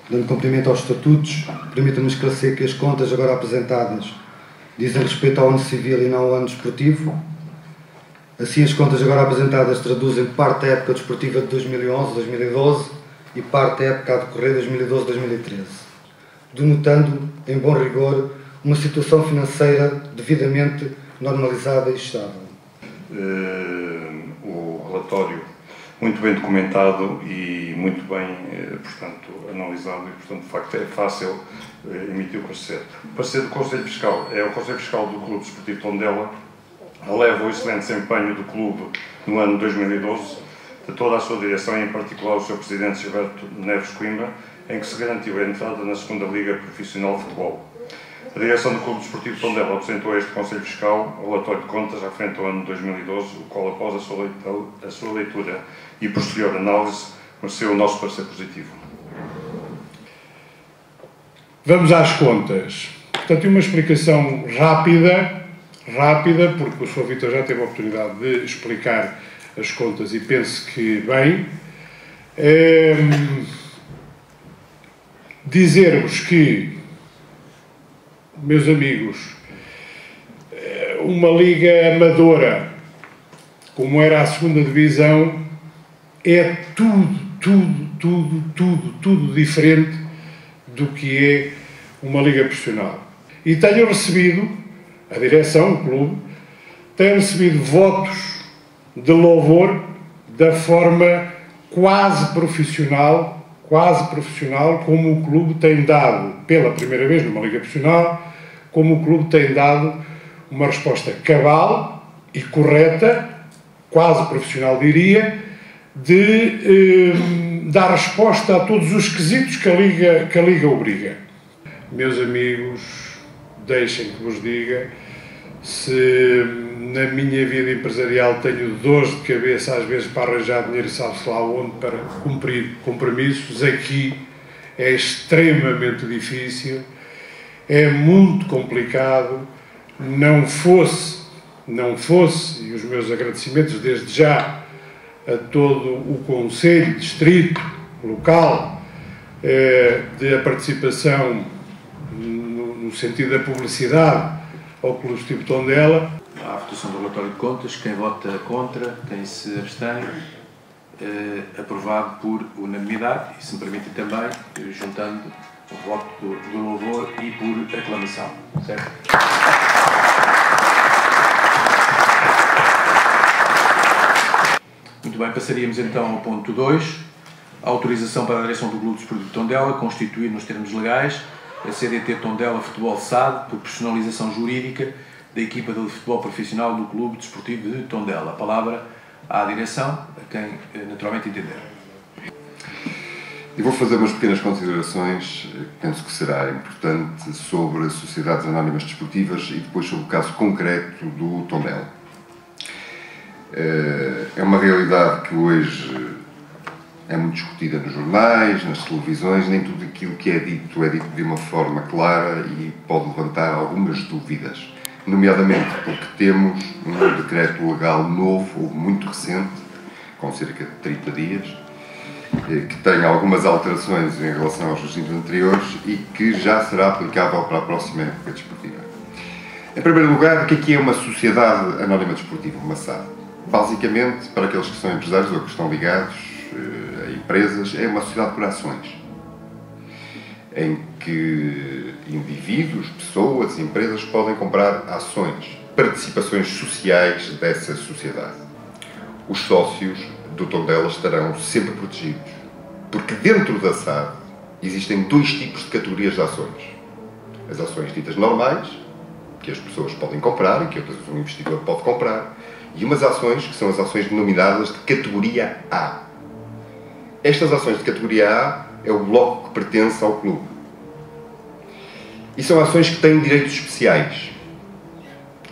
Dando cumprimento aos estatutos, permita-me esclarecer que as contas agora apresentadas dizem respeito ao ano civil e não ao ano desportivo. Assim, as contas agora apresentadas traduzem parte da época desportiva de 2011-2012 e parte da época a decorrer 2012-2013, denotando, em bom rigor, uma situação financeira devidamente normalizada e estável. O relatório muito bem documentado e muito bem, portanto, analisado e, portanto, de facto, é fácil emitir o parecer. O parecer do Conselho Fiscal é o Conselho Fiscal do Clube Desportivo Tondela, eleva o excelente desempenho do clube no ano 2012, de toda a sua direção e, em particular, o seu presidente Gilberto Neves Coimbra, em que se garantiu a entrada na segunda Liga Profissional de Futebol. A direção do Clube Desportivo Tondela apresentou a este Conselho Fiscal o relatório de contas à frente ao ano 2012, o qual, após a sua leitura e posterior análise, mereceu o nosso parecer positivo. Vamos às contas. Portanto, uma explicação rápida, porque o Sr. Vítor já teve a oportunidade de explicar as contas e penso que bem. Dizer-vos que, meus amigos, uma liga amadora, como era a segunda divisão, é tudo diferente do que é uma liga profissional. E tenho recebido, a direção, o clube, tem recebido votos de louvor da forma quase profissional, como o clube tem dado, pela primeira vez numa liga profissional, como o clube tem dado uma resposta cabal e correta, quase profissional diria, de dar resposta a todos os quesitos que a Liga obriga. Meus amigos, deixem que vos diga, se na minha vida empresarial tenho dores de cabeça às vezes para arranjar dinheiro e sabe-se lá onde para cumprir compromissos, aqui é extremamente difícil, é muito complicado, não fosse, e os meus agradecimentos desde já a todo o Conselho, Distrito, local, de participação no sentido da publicidade ao Clube Desportivo Tondela. Há a votação do relatório de contas, quem vota contra, quem se abstém, aprovado por unanimidade e, se me permitem também, juntando o voto do louvor e por aclamação, certo? Muito bem, passaríamos então ao ponto 2, a autorização para a direção do Clube Desportivo Tondela constituir nos termos legais a CDT Tondela Futebol SAD por personalização jurídica da equipa de futebol profissional do Clube Desportivo de Tondela. A palavra à direção, a quem naturalmente entender. Eu vou fazer umas pequenas considerações, penso que será importante, sobre as sociedades anónimas desportivas e depois sobre o caso concreto do Tondela. É uma realidade que hoje é muito discutida nos jornais, nas televisões, nem tudo aquilo que é dito de uma forma clara e pode levantar algumas dúvidas, nomeadamente porque temos um decreto legal novo, ou muito recente, com cerca de 30 dias, que tem algumas alterações em relação aos regimes anteriores e que já será aplicável para a próxima época desportiva. Em primeiro lugar, o que é uma sociedade anónima desportiva, uma SAD? Basicamente, para aqueles que são empresários ou que estão ligados a empresas, é uma sociedade por ações, em que indivíduos, pessoas, empresas podem comprar ações, participações sociais dessa sociedade. Os sócios do Tondela estarão sempre protegidos, porque dentro da SAD existem dois tipos de categorias de ações. As ações ditas normais, que as pessoas podem comprar e que um investidor pode comprar, e umas ações que são as ações denominadas de categoria A. Estas ações de categoria A é o bloco que pertence ao clube. E são ações que têm direitos especiais.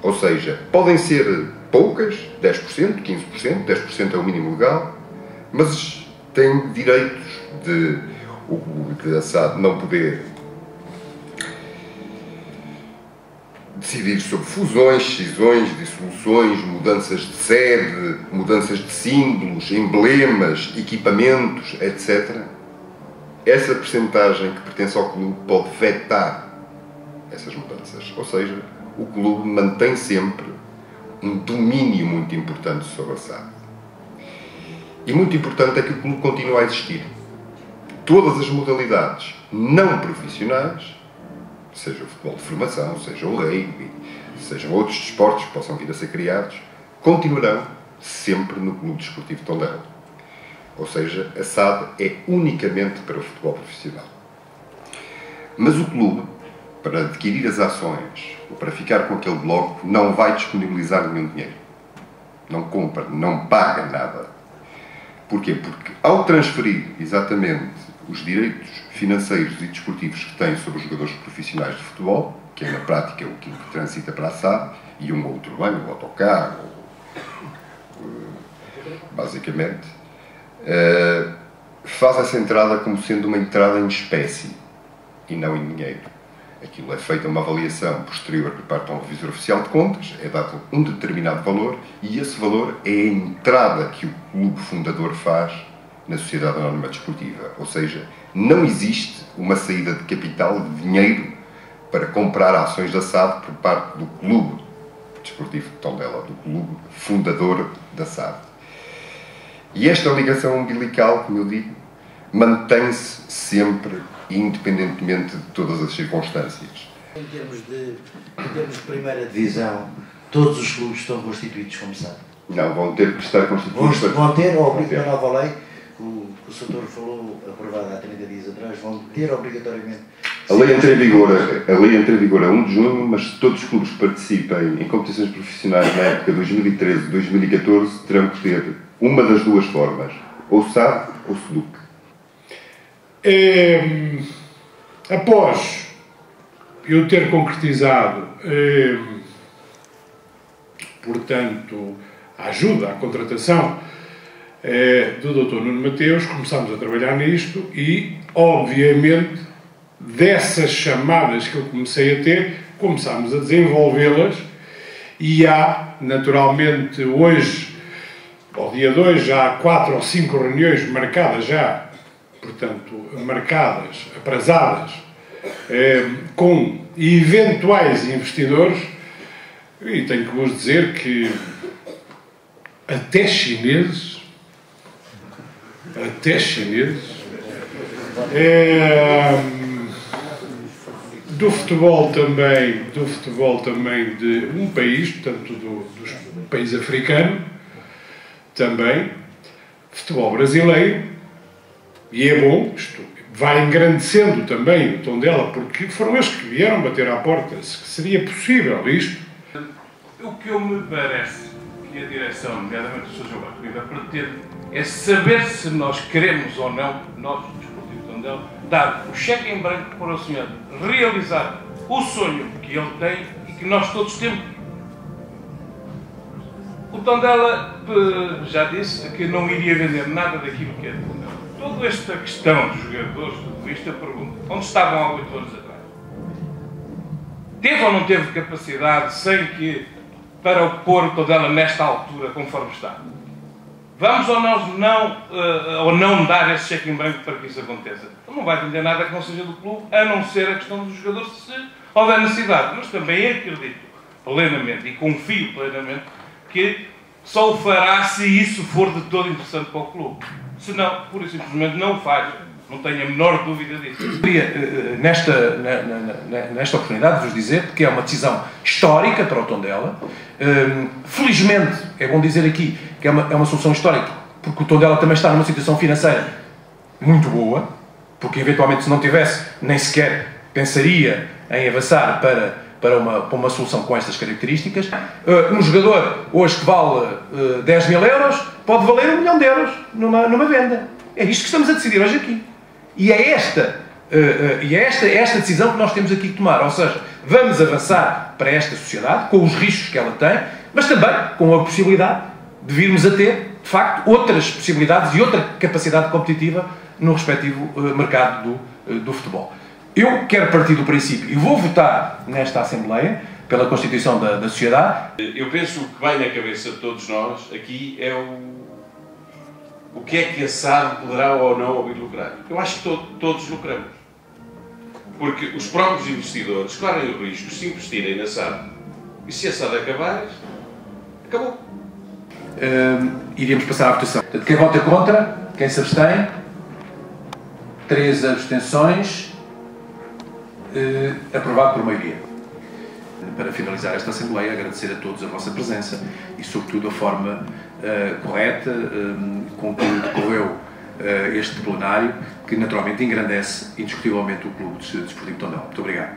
Ou seja, podem ser poucas, 10%, 15%, 10% é o mínimo legal, mas têm direitos de a SAD não poder decidir sobre fusões, cisões, dissoluções, mudanças de sede, mudanças de símbolos, emblemas, equipamentos, etc. essa percentagem que pertence ao clube pode vetar essas mudanças. Ou seja, o clube mantém sempre um domínio muito importante sobre a SAD. E muito importante é que o clube continue a existir. Todas as modalidades não profissionais, seja o futebol de formação, seja o rugby, sejam outros desportos que possam vir a ser criados, continuarão sempre no Clube Desportivo Tondela. Ou seja, a SAD é unicamente para o futebol profissional. Mas o clube, para adquirir as ações ou para ficar com aquele bloco, não vai disponibilizar nenhum dinheiro. Não compra, não paga nada. Porquê? Porque ao transferir exatamente os direitos financeiros e desportivos que tem sobre os jogadores profissionais de futebol, que é na prática o que transita para a SAD, e um outro bem, o autocarro, basicamente, faz essa entrada como sendo uma entrada em espécie e não em dinheiro. Aquilo é feita uma avaliação posterior por parte de um revisor oficial de contas, é dado um determinado valor e esse valor é a entrada que o clube fundador faz na Sociedade Anónima Desportiva. Ou seja, não existe uma saída de capital, de dinheiro, para comprar ações da SAD por parte do Clube Desportivo de Tondela, do clube fundador da SAD. E esta ligação umbilical, como eu digo, mantém-se sempre, independentemente de todas as circunstâncias. Em termos de primeira divisão, todos os clubes estão constituídos, como sabe? Não, vão ter que estar constituídos. Vão ter, ou a nova lei, que o Sr. falou, aprovada há 30 dias atrás, vão ter obrigatoriamente... A lei entra em vigor a 1 de junho, mas se todos os clubes participem em competições profissionais na época 2013-2014, terão que ter uma das duas formas, ou SAD ou SEDUC. Após eu ter concretizado, portanto, a ajuda, a contratação do Dr. Nuno Mateus, começámos a trabalhar nisto e, obviamente, dessas chamadas que eu comecei a ter, começámos a desenvolvê-las e há, naturalmente, hoje, ao dia 2, já há 4 ou 5 reuniões marcadas já, portanto, marcadas, aprazadas, com eventuais investidores, e tenho que vos dizer que até chineses, do futebol também de um país, portanto, do país africano, também, futebol brasileiro, e é bom, isto vai engrandecendo também o Tondela, porque foram eles que vieram bater à porta, se seria possível isto. O que eu me parece que a direção, nomeadamente o Sr. João Bartolomeu, pretende é saber se nós queremos ou não, nós, o Desportivo Tondela, dar o cheque em branco para o senhor realizar o sonho que ele tem e que nós todos temos. O Tondela já disse que não iria vender nada daquilo que é de Tondela. Toda esta questão dos jogadores, tudo isto, eu pergunto, onde estavam há 8 anos atrás? Teve ou não teve capacidade sem que, para pôr o Tondela nesta altura, conforme está? Vamos ou não dar esse cheque em branco para que isso aconteça? Então não vai vender nada que não seja do clube, a não ser a questão dos jogadores, se houver necessidade. Mas também acredito plenamente e confio plenamente que só o fará se isso for de todo interessante para o clube. Se não, pura e simplesmente não o faz. Não tenho a menor dúvida disso. Eu queria, nesta oportunidade, vos dizer que é uma decisão histórica para o Tondela. Felizmente, é bom dizer aqui que é uma solução histórica, porque o Tondela também está numa situação financeira muito boa, porque eventualmente se não tivesse, nem sequer pensaria em avançar para uma solução com estas características. Um jogador hoje que vale 10 mil euros pode valer 1 milhão de euros numa venda. É isto que estamos a decidir hoje aqui. E é esta decisão que nós temos aqui que tomar. Ou seja, vamos avançar para esta sociedade, com os riscos que ela tem, mas também com a possibilidade de virmos a ter, de facto, outras possibilidades e outra capacidade competitiva no respectivo mercado do futebol. Eu quero partir do princípio, e vou votar nesta Assembleia, pela constituição da sociedade. Eu penso que vai na cabeça de todos nós, aqui é o que é que a SAD poderá ou não ouvir lucrar. Eu acho que todos lucramos. Porque os próprios investidores correm o risco se investirem na SAD. E se a SAD acabar, acabou. Iríamos passar à votação. Quem vota contra? Quem se abstém? 3 abstenções. Aprovado por maioria. Para finalizar esta Assembleia, agradecer a todos a vossa presença e, sobretudo, a forma correta com que decorreu este plenário, que naturalmente engrandece indiscutivelmente o Clube Desportivo de Tondela. Muito obrigado.